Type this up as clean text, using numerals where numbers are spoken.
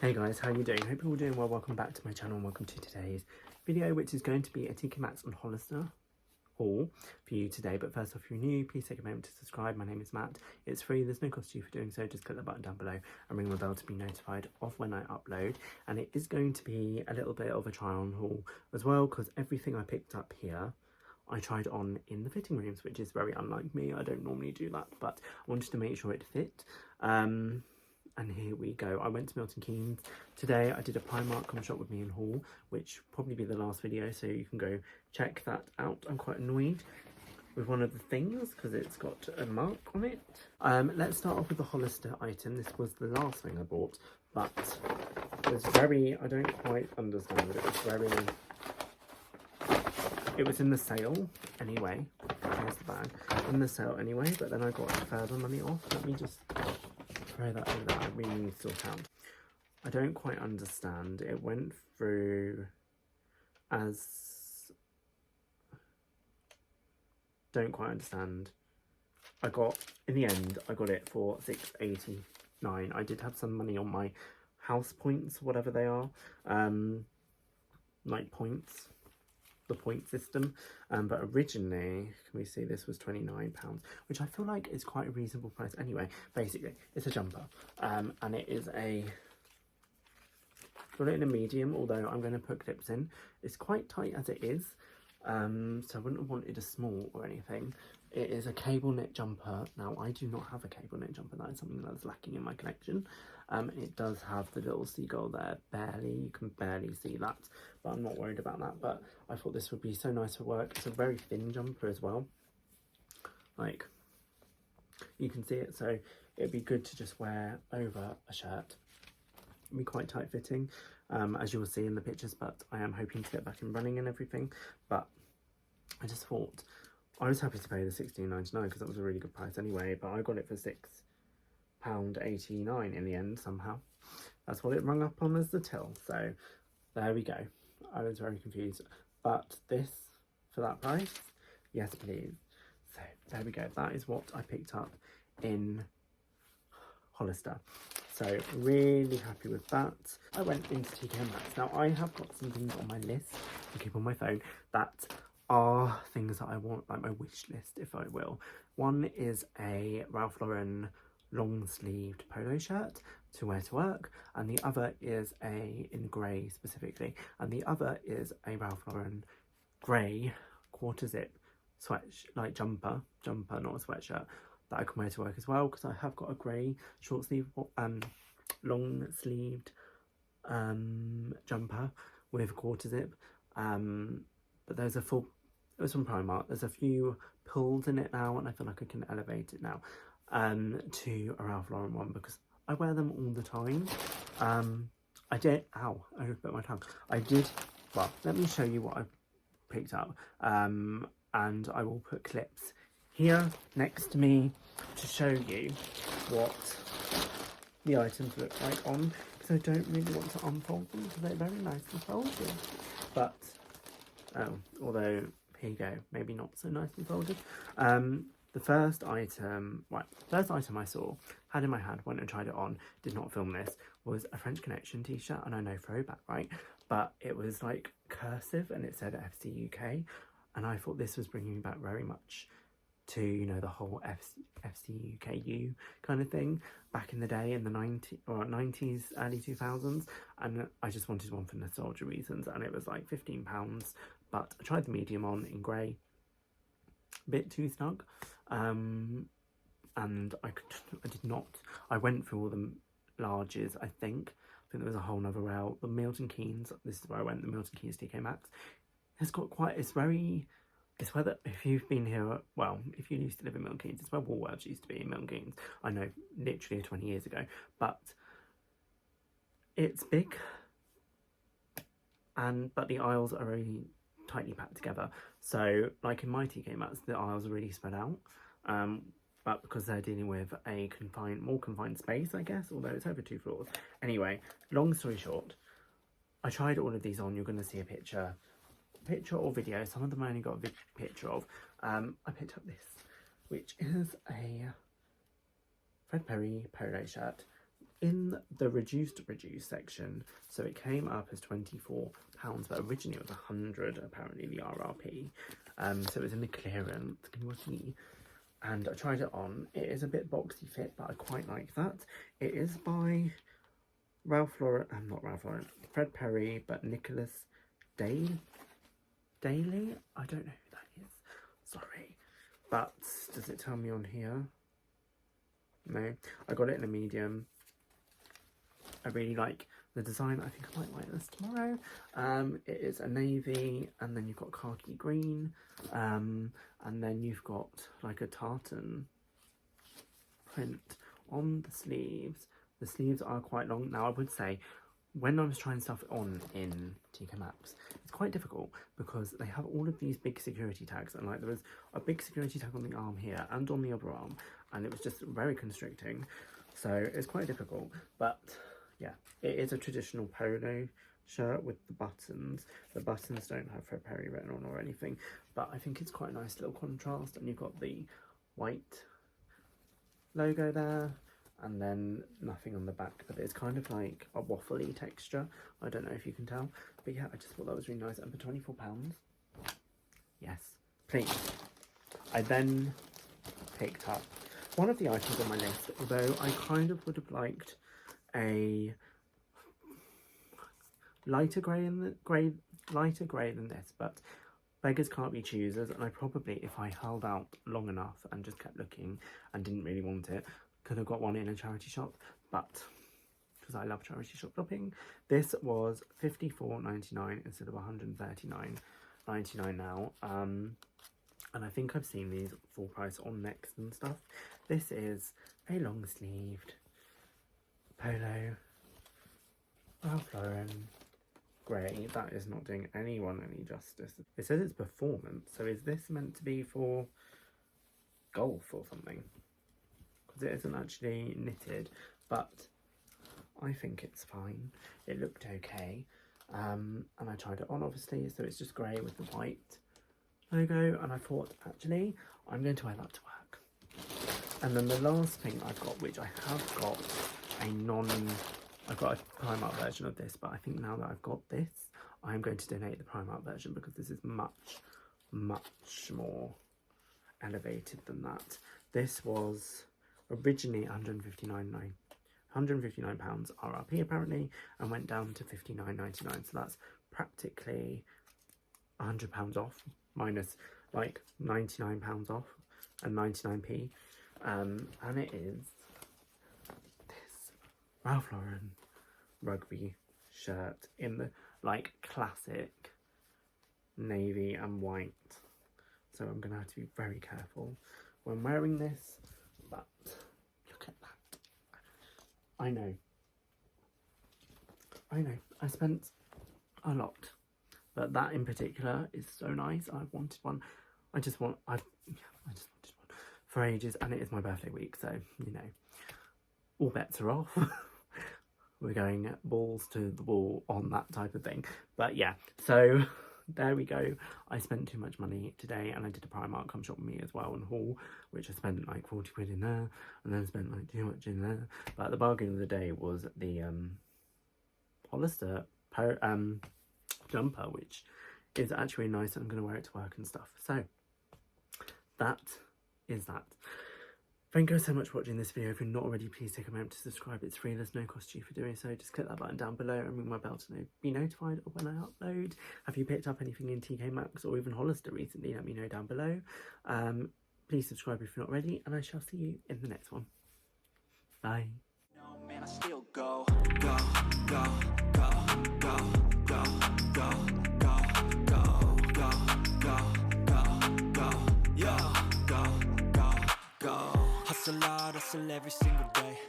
Hey guys, how you doing? Hope you're all doing well. Welcome back to my channel and welcome to today's video, which is going to be a TK Maxx and Hollister haul for you today. But first off, if you're new, please take a moment to subscribe. My name is Matt. It's free, there's no cost to you for doing so. Just click the button down below and ring the bell to be notified of when I upload. And it is going to be a little bit of a try on haul as well, because everything I picked up here I tried on in the fitting rooms, which is very unlike me. I don't normally do that, but I wanted to make sure it fit. And here we go. I went to Milton Keynes today. I did a Primark Come Shop With Me and haul, which will probably be the last video, so you can go check that out. I'm quite annoyed with one of the things because it's got a mark on it. Let's start off with the Hollister item. This was the last thing I bought, but it was very, I don't quite understand it. It was in the sale anyway. Here's the bag. In the sale anyway, but then I got further money off. Let me just throw that over there. I really need to sort out. I don't quite understand. It went through as... Don't quite understand. In the end, I got it for £6.89. I did have some money on my house points, whatever they are. Like points. The point system, but originally, can we see, this was £29, which I feel like is quite a reasonable price anyway. Basically, it's a jumper, and it is got it in a medium, although I'm going to put clips in. It's quite tight as it is, so I wouldn't have wanted a small or anything. It is a cable knit jumper. Now, I do not have a cable knit jumper. That is something that's lacking in my collection. It does have the little seagull there, barely. You can barely see that, but I'm not worried about that. But I thought this would be so nice for work. It's a very thin jumper as well. Like, you can see it, so it'd be good to just wear over a shirt. It'd be quite tight fitting, as you will see in the pictures, but I am hoping to get back and running and everything. But I just thought, I was happy to pay the £16.99 because that was a really good price anyway, but I got it for £6.89 in the end somehow. That's what it rung up on as the till, so there we go. I was very confused, but this, for that price, yes please. So there we go, that is what I picked up in Hollister. So really happy with that. I went into TK Maxx. Now I have got some things on my list to keep on my phone that are things that I want, like my wish list, if I will. One is a Ralph Lauren long sleeved polo shirt to wear to work, and the other is in grey specifically, and the other is a Ralph Lauren grey quarter zip jumper, not a sweatshirt, that I can wear to work as well, because I have got a grey short sleeve long sleeved jumper with quarter zip, but there's a full, it was from Primark. There's a few pulls in it now, and I feel like I can elevate it now to a Ralph Lauren one, because I wear them all the time. I just bit my tongue. Well, let me show you what I picked up, and I will put clips here next to me to show you what the items look like on, because I don't really want to unfold them because they're very nicely folded. But although, here you go, maybe not so nicely folded. The first item I saw, had in my hand, went and tried it on, did not film this, was a French Connection t-shirt, and I know throwback, right? But it was like cursive and it said FC UK, and I thought this was bringing me back very much to, you know, the whole FC UKU kind of thing back in the day in the 90s, early 2000s, and I just wanted one for nostalgia reasons, and it was like £15, but I tried the medium on in grey, a bit too snug, and I went through all the larges. I think there was a whole nother route. The Milton Keynes, this is where I went, the Milton Keynes TK Maxx, it's got quite, it's where if you've been here, well, if you used to live in Milton Keynes, it's where Woolworths used to be in Milton Keynes. I know, literally 20 years ago, but it's big, but the aisles are really tightly packed together. So, like in my TK Maxx, the aisles are really spread out, but because they're dealing with a more confined space, I guess, although it's over 2 floors. Anyway, long story short, I tried all of these on. You're going to see a picture or video. Some of them I only got a picture of. I picked up this, which is a Fred Perry polo shirt in the reduced section, so it came up as £24, but originally it was £100, apparently, the RRP. So it was in the clearance. Can you see? And I tried it on. It is a bit boxy fit, but I quite like that. It is by Ralph Lauren, not Ralph Lauren, Fred Perry, but Nicholas Daly? I don't know who that is. Sorry. But does it tell me on here? No. I got it in a medium. I really like the design. I think I might wear this tomorrow. It is a navy, and then you've got khaki green, and then you've got like a tartan print on the sleeves. The sleeves are quite long. Now I would say, when I was trying stuff on in TK Maxx, it's quite difficult because they have all of these big security tags, and like there was a big security tag on the arm here and on the other arm, and it was just very constricting. So it's quite difficult, but yeah, it is a traditional polo shirt with the buttons. The buttons don't have Fred Perry written on or anything, but I think it's quite a nice little contrast. And you've got the white logo there, and then nothing on the back, but it's kind of like a waffly texture. I don't know if you can tell, but yeah, I just thought that was really nice. And for £24, yes, please. I then picked up one of the items on my list, although I kind of would have liked a lighter grey than this, but beggars can't be choosers, and I probably, if I held out long enough and just kept looking and didn't really want it, could have got one in a charity shop, but because I love charity shop shopping, this was $54.99 instead of $139.99 now. And I think I've seen these full price on Next and stuff. This is a long sleeved polo, Ralph Lauren, grey. That is not doing anyone any justice. It says it's performance, so is this meant to be for golf or something? Because it isn't actually knitted, but I think it's fine. It looked okay. And I tried it on, obviously, so it's just grey with the white logo, and I thought, actually, I'm going to wear that to work. And then the last thing I've got, which I have got I've got a Primark version of this, but I think now that I've got this, I'm going to donate the Primark version because this is much, much more elevated than that. This was originally £159 RRP apparently, and went down to £59.99, so that's practically £100 off, minus like £99 off and 99p. And it is this Ralph Lauren rugby shirt in the like classic navy and white, so I'm gonna have to be very careful when wearing this, but look at that. I know I spent a lot, but that in particular is so nice. I wanted one. I just wanted one for ages, and it is my birthday week, so you know, all bets are off. We're going balls to the wall on that type of thing. But yeah, so there we go. I spent too much money today, and I did a Primark Come Shop With Me as well and haul, which I spent like 40 quid in there, and then spent like too much in there. But the bargain of the day was the Hollister jumper, which is actually nice, and I'm going to wear it to work and stuff. So that is that. Thank you so much for watching this video. If you're not already, please take a moment to subscribe. It's free, there's no cost to you for doing so. Just click that button down below and ring my bell to be notified of when I upload. Have you picked up anything in TK Maxx or even Hollister recently? Let me know down below. Please subscribe if you're not already, and I shall see you in the next one. Bye. No, man, I still go, go, go, go, go, go, go, go, go, go, go, go, yo, go, go, go. Hustle hard, hustle every single day.